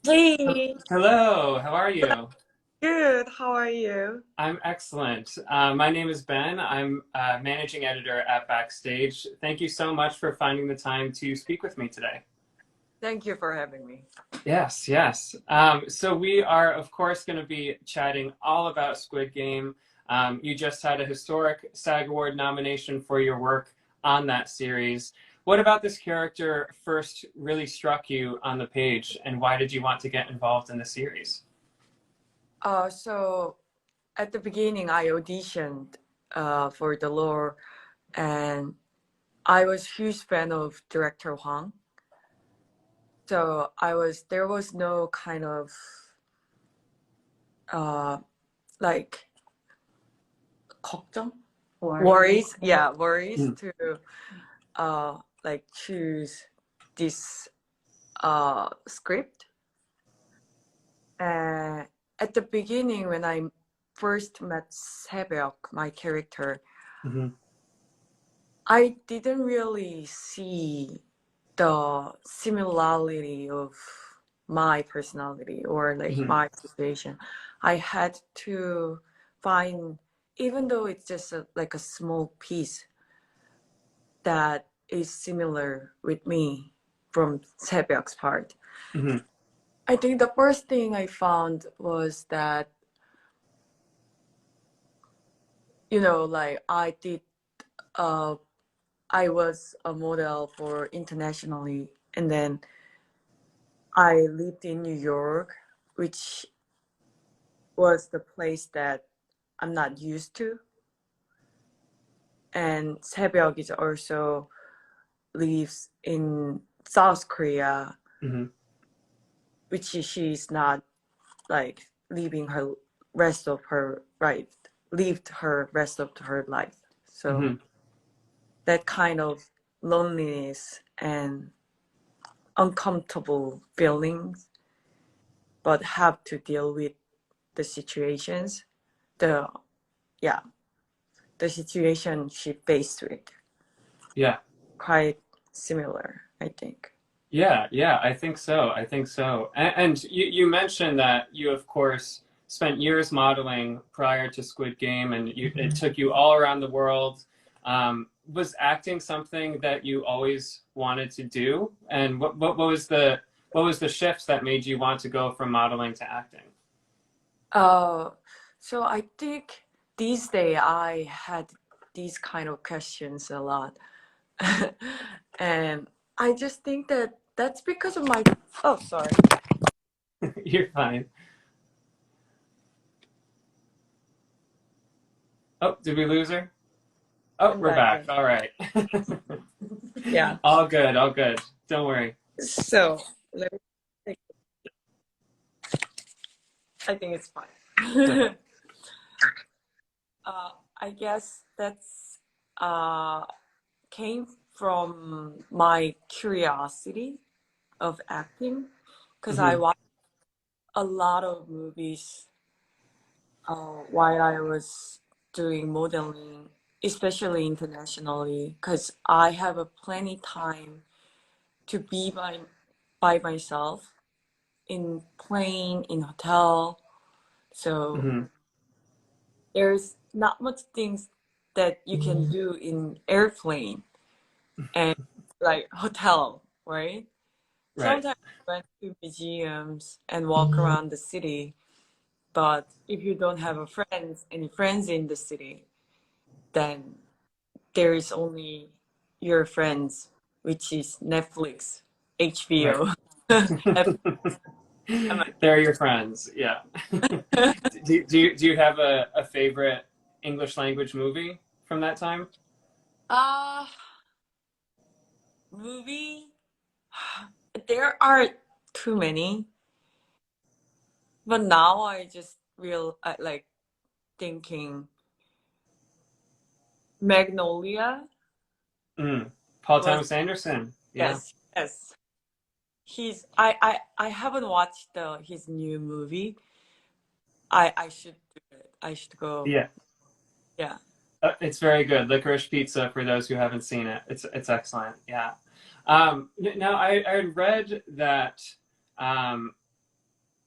Hey, Hello, how are you? good. How are you? I'm excellent. My name is Ben. I'm managing editor at Backstage. Thank you so much for finding the time to speak with me today. Thank you for having me. Yes, yes. So we are, of course, going to be chatting all about Squid Game. You just had a historic SAG Award nomination for your work on that series. What about this character first really struck you on the page, and why did you want to get involved in the series? So at the beginning, I auditioned for the role, and I was huge fan of director Huang. So there was no kind of uh like 걱정? Worries, yeah, worries Mm. to like choose this script. At the beginning, when I first met Sebeok, my character, Mhm. I didn't really see the similarity of my personality or like Mhm. my situation. I had to find, even though it's just like a small piece that is similar with me from Sebeok's part. Mhm. I think the first thing I found was that, like uh, I was a model for internationally, and then I lived in New York, which was the place that I'm not used to. And Sebeok is also lives in South Korea, Mhm. which she's not like living her rest of her life, lived her rest of her life. So Mhm. that kind of loneliness and uncomfortable feelings, but have to deal with the situations, the yeah, the situation she faced with. Yeah. Quite similar, I think. Yeah, yeah, I think so. I think so. And you mentioned that you, of course, spent years modeling prior to Squid Game, and it took you all around the world. Was acting something that you always wanted to do? And what was the shift that made you want to go from modeling to acting? Uh, so I think these days I had these kind of questions a lot. And I just think that that's because of my, oh, sorry. You're fine. Oh, did we lose her? Oh, I'm we're back back. in. All right. Yeah. All good, all good. Don't worry. So let me think. I think it's fine. I guess that's uh, came from my curiosity of acting because I Hmm. watched a lot of movies while I was doing modeling, especially internationally, because I have a plenty time to be by myself in plane, in hotel. So Hmm. there's not much things that you can do in airplane and like hotel, right? Right. Sometimes I went to museums and walk around the city, but if you don't have any friends in the city, then there is only your friends, which is Netflix, Right. HBO. They're your friends. Yeah. Do you have a favorite English language movie from that time? uh movie. There are too many, but now I just real like thinking Magnolia Mm. Paul was Thomas Anderson. Yeah. yes, yes. I haven't watched his new movie. I should do it. I should go. Yeah. Yeah. It's very good. Licorice Pizza for those who haven't seen it. It's excellent. Yeah. Now I had read that um,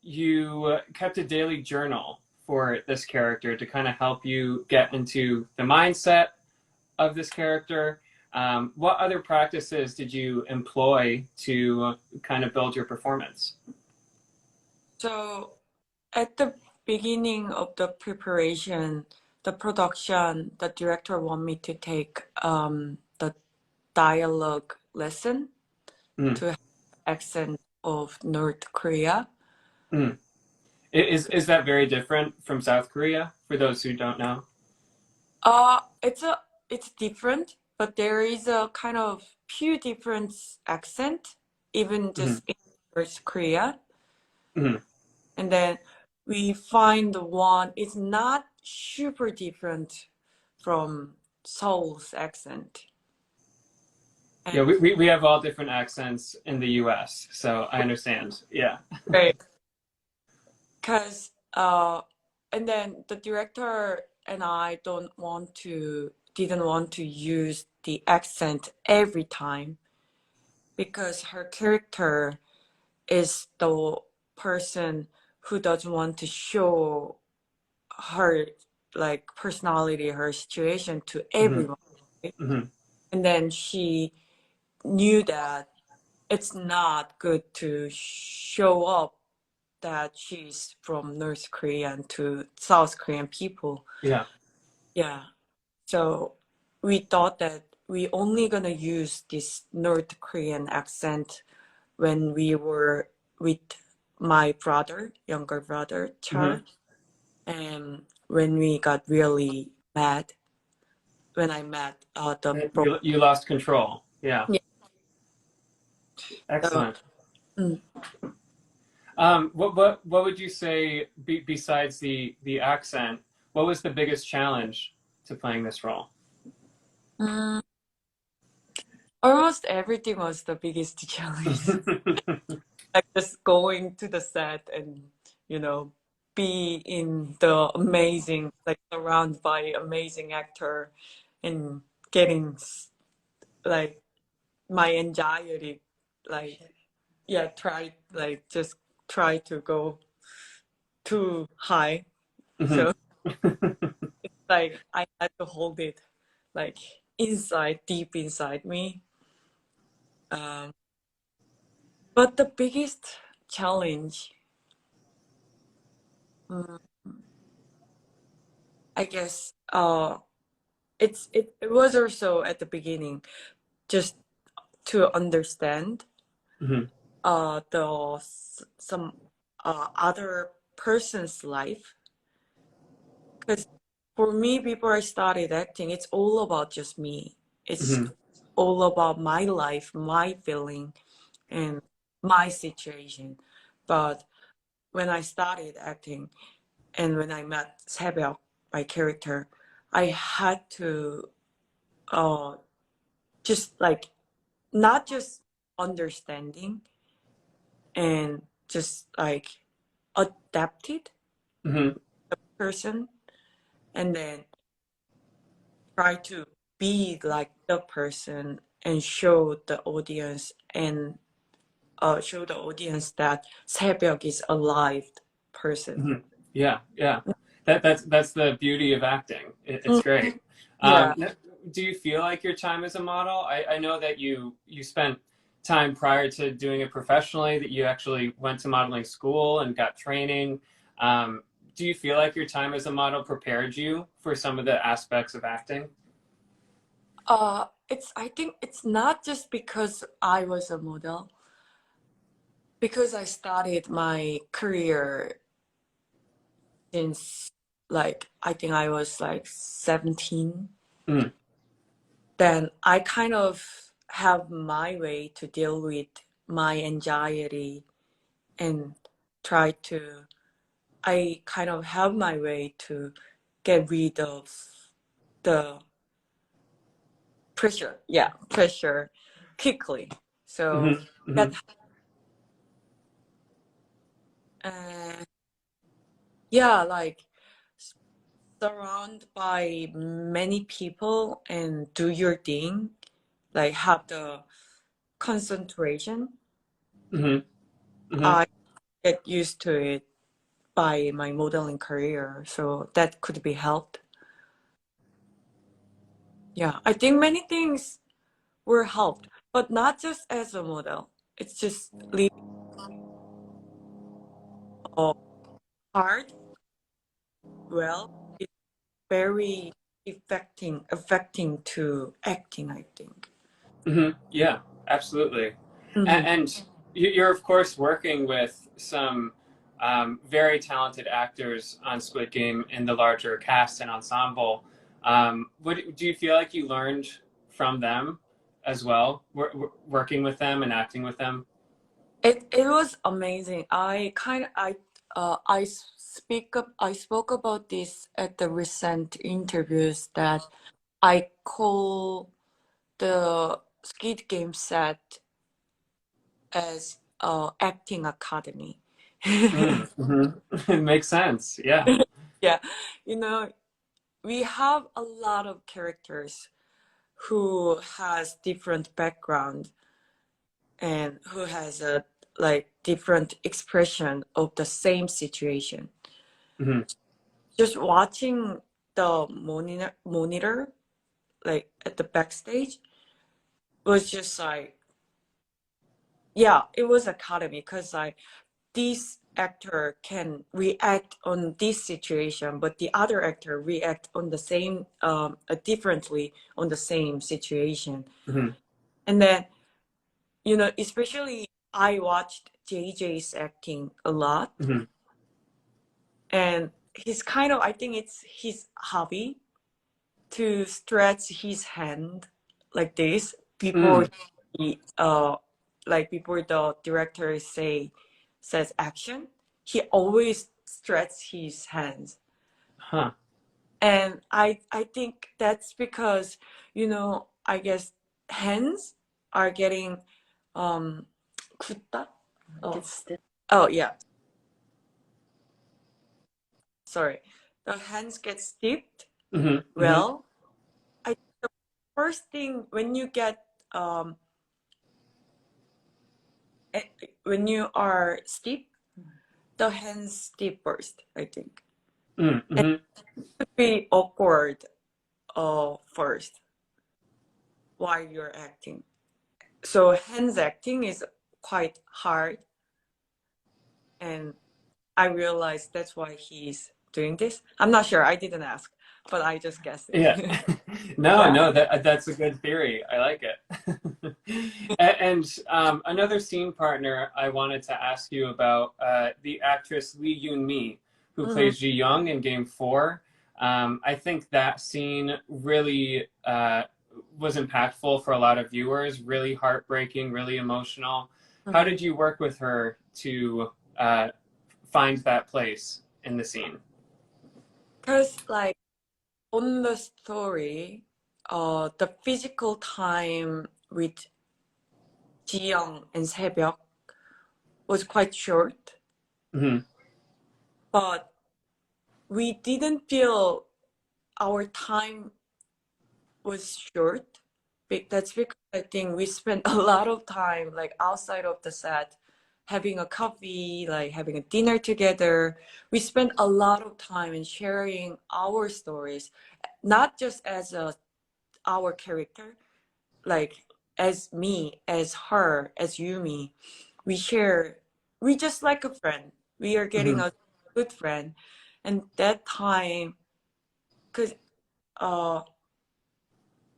you kept a daily journal for this character to kind of help you get into the mindset of this character. What other practices did you employ to kind of build your performance? So at the beginning of the preparation, the production, the director want me to take the dialogue lesson Mm, to have accent of North Korea. mm. Is that very different from South Korea for those who don't know? It's different, but there is a kind of few different accent, even Mm-hmm. just in North Korea. Mm-hmm. And then we find the one is not super different from Seoul's accent. Yeah, And we have all different accents in the US, so I understand. Yeah. right, because and then the director and I didn't want to use the accent every time because her character is the person who doesn't want to show her like personality, her situation to Mm-hmm. everyone. Right? Mm-hmm. And then she knew that it's not good to show up that she's from North Korean to South Korean people. Yeah. Yeah. So we thought that we only gonna use this North Korean accent when we were with my brother, younger brother, Mm-hmm. Char, and when we got really mad, when I met the bro. You lost control. Yeah. Yeah. So, Excellent. mm, What would you say besides the accent? What was the biggest challenge to playing this role? mm, almost everything was the biggest challenge. Like just going to the set and, you know, be in the amazing, like surrounded by amazing actor and getting like my anxiety, like, yeah, just try to go too high. Mhm. So like I had to hold it like inside, deep inside me. Um, but the biggest challenge, mm, I guess, it was also at the beginning just to understand Mhm. some other person's life. Because for me, before I started acting, it's all about just me. It's Mhm. all about my life, my feeling, and my situation. But when I started acting and when I met Sebyok, my character, I had to uh, just like not just understanding and just like adapted Mhm. person and then try to be like the person and show the audience that Sebyok is a live person. Mhm. Yeah, yeah. That's the beauty of acting. It's Mhm. great. Yeah. Do you feel like your time as a model? I know that you spent time prior to doing it professionally, that you actually went to modeling school and got training. Um, do you feel like your time as a model prepared you for some of the aspects of acting? I think it's not just because I was a model, because I started my career since like I think I was like 17. Mm, Then I kind of have my way to deal with my anxiety and try to I kind of have my way to get rid of the pressure quickly. So mhm, that mhm, uh, yeah, like surround by many people and do your thing, like have the concentration. mhm, mhm, I get used to it by my modeling career, so that could be helped. Yeah, I think many things were helped, but not just as a model. It's just really uh, hard. Well, it's very affecting to acting, I think. Yeah, absolutely. Hmm. And you're, of course, working with some very talented actors on Squid Game in the larger cast and ensemble. Do you feel like you learned from them as well, working with them and acting with them? It was amazing. I spoke about this at the recent interviews that I call the Squid Game set as acting academy. It makes sense. Yeah. Yeah, you know, we have a lot of characters who has different background and who has a like different expression of the same situation. Hmm. Just watching the monitor like at the backstage was just like, yeah, it was academy because like this actor can react on this situation, but the other actor react on the same differently on the same situation. Hmm. And then, especially I watched JJ's acting a lot, Hmm. and he's kind of, I think it's his hobby to stretch his hand like this before Mm. he like before the director says action. He always stretches his hands. Huh. And I think that's because, I guess hands are getting 굳다? Oh, oh yeah, sorry. The hands get steeped. Hmm. Hmm. Well, I the first thing when you get when you are steep, the hands steep first, I think. And Mm-hmm. it could be awkward first while you're acting. So hands acting is quite hard, and I realized that's why he's doing this. I'm not sure. I didn't ask, but I just guessed Yeah. it. No, Yeah. no, that's a good theory. I like it. And another scene partner I wanted to ask you about, the actress Lee Yoon Mi, who Hmm. plays Ji Young in Game 4. I think that scene really was impactful for a lot of viewers, really heartbreaking, really emotional. How Hmm. did you work with her to find that place in the scene? Because like on the story, the physical time with Jiyoung and Sebyok was quite short, Hmm. but we didn't feel our time was short. That's because I think we spent a lot of time like outside of the set, having a coffee, like having a dinner together. We spent a lot of time in sharing our stories, not just as our character, like as me, as her, as Yumi. We share, we just like a friend. We are getting Hmm. a good friend. And that time, because uh,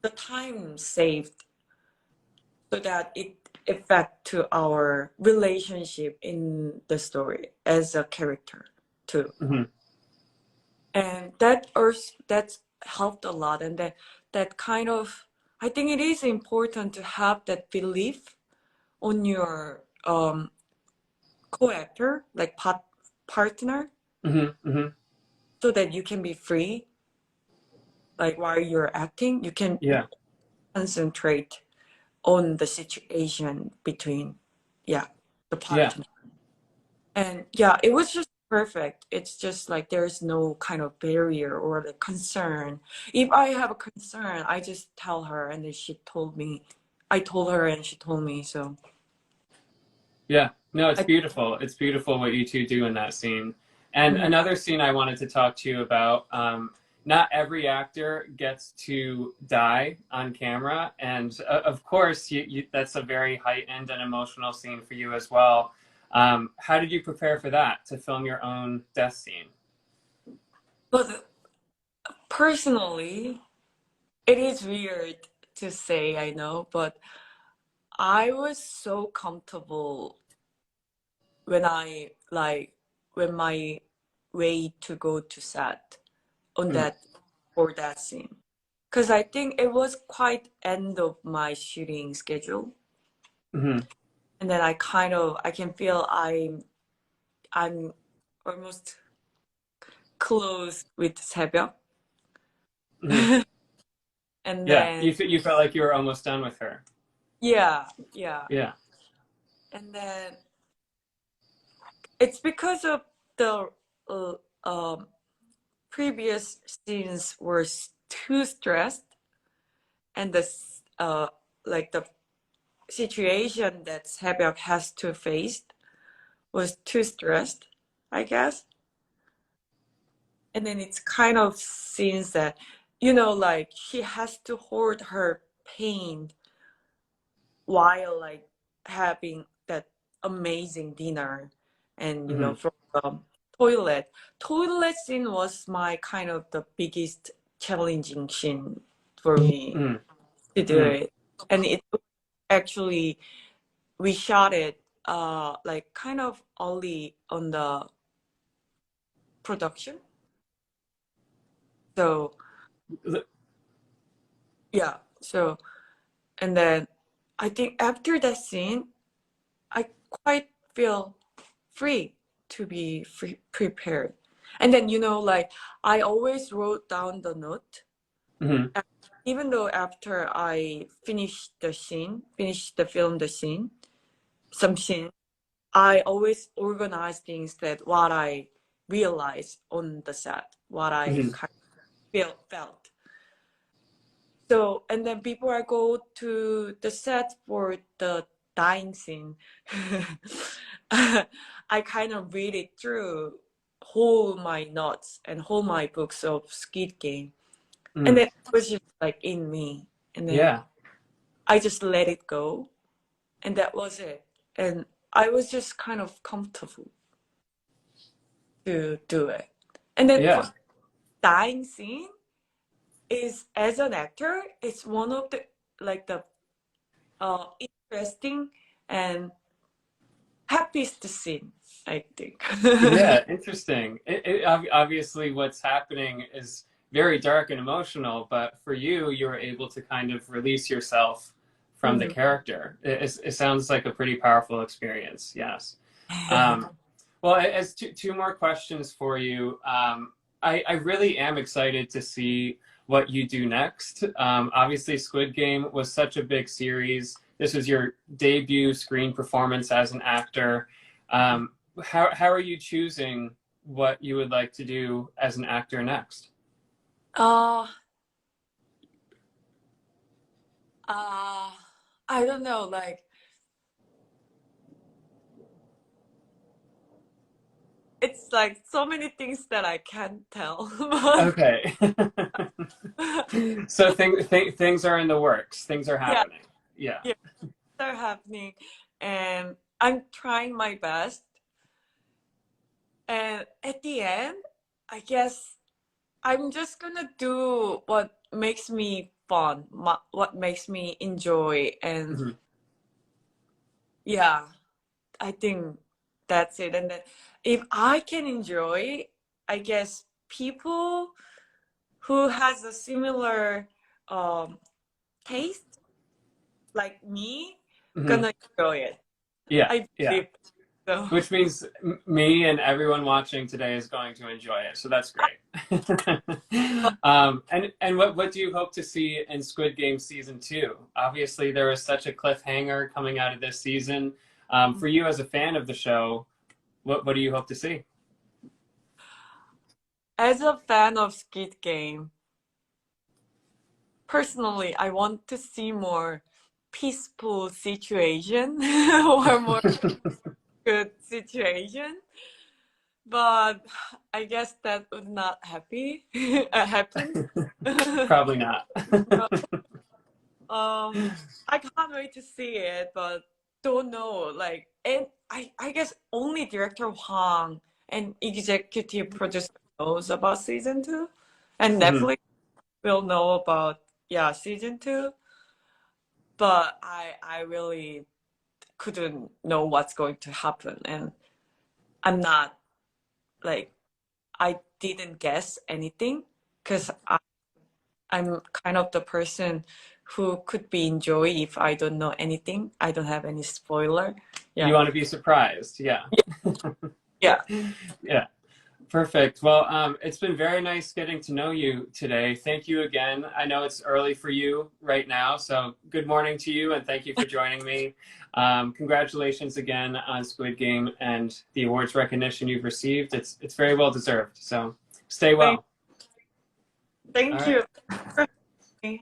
the time saved so that it affect to our relationship in the story as a character too. Hmm. And that's helped a lot. And that kind of, I think it is important to have that belief on your co-actor, like partner, Hmm. Hmm. so that you can be free. Like while you're acting, you can Yeah. concentrate on the situation between, yeah, the Yeah. partner. And yeah, it was just perfect. It's just like there's no kind of barrier or the concern. If I have a concern, I just tell her, and then she told me. I told her, and she told me. So Yeah, no, it's I, beautiful. It's beautiful what you two do in that scene. And mhm. another scene I wanted to talk to you about. Not every actor gets to die on camera, and of course, that's a very heightened and emotional scene for you as well. How did you prepare for that to film your own death scene? But personally, it is weird to say, I know, but I was so comfortable when I like when my way to go to set on Mm, that for that scene. Because I think it was quite end of my shooting schedule. hmm And then I can feel I'm almost close with 새벽. hmm And Yeah, then you felt like you were almost done with her. yeah, yeah. Yeah. And then it's because of the uh, um previous scenes were too stressed and like the situation that Sebyok has to face was too stressed, I guess. And then it's kind of scenes that, like she has to hold her pain while like having that amazing dinner and hmm from the toilet. Toilet scene was my kind of the biggest challenging scene for me hmm to do hmm it. And it actually we shot it like kind of early on the production. So yeah. So and then I think after that scene, I quite feel free to be prepared. And then like I always wrote down the note, hmm even though after I finished the film, the scene, some scene, I always organize things that what I realized on the set, what I hmm kind of felt. So, and then before I go to the set for the dying scene, I kind of read it through, whole my notes and whole my books of Skid Game. And hmm then it was just like in me. And then Yeah. I just let it go. And that was it. And I was just kind of comfortable to do it. And then for Yeah. dying scene is as an actor, it's one of the like the interesting and happiest scene, I think. Yeah, interesting. Obviously, what's happening is very dark and emotional, but for you, you were able to kind of release yourself from the Mhm. character. It sounds like a pretty powerful experience. Yes. Um, well, as two more questions for you. I really am excited to see what you do next. Obviously, Squid Game was such a big series. This was your debut screen performance as an actor. Um, how are you choosing what you would like to do as an actor next? uh, uh, I don't know, like it's like so many things that I can't tell. Okay. So things are in the works. Things are Yeah, happening. Yeah. yeah, they're happening, and I'm trying my best. And at the end, I guess I'm just gonna do what makes me fun, what makes me enjoy, and Mhm. yeah, I think that's it. And then if I can enjoy, I guess people who has a similar um, taste like me Mhm. gonna enjoy it. Yeah. I Yeah. believe so. Which means me and everyone watching today is going to enjoy it. So that's great. And what do you hope to see in Squid Game season two? Obviously, there was such a cliffhanger coming out of this season. For you as a fan of the show, what do you hope to see? As a fan of Squid Game, personally, I want to see more peaceful situation or more good situation. But I guess that would not happen. Probably not. I can't wait to see it, but don't know. Like, and I guess only director Hwang and executive producer knows about season two, and Mhm. Netflix will know about season two. But I really couldn't know what's going to happen, and I'm not like I didn't guess anything because I'm kind of the person who could be enjoy if I don't know anything. I don't have any spoiler. You Yeah. want to be surprised. Yeah. Yeah. Yeah. Perfect. Well, it's been very nice getting to know you today. Thank you again. I know it's early for you right now, so good morning to you, and thank you for joining me. Congratulations again on Squid Game and the awards recognition you've received. It's very well deserved. So stay Thank, well. All thank right. you.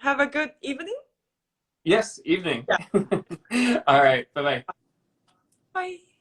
Have a good evening. Yes, evening. Yeah. All right. Bye bye. Bye.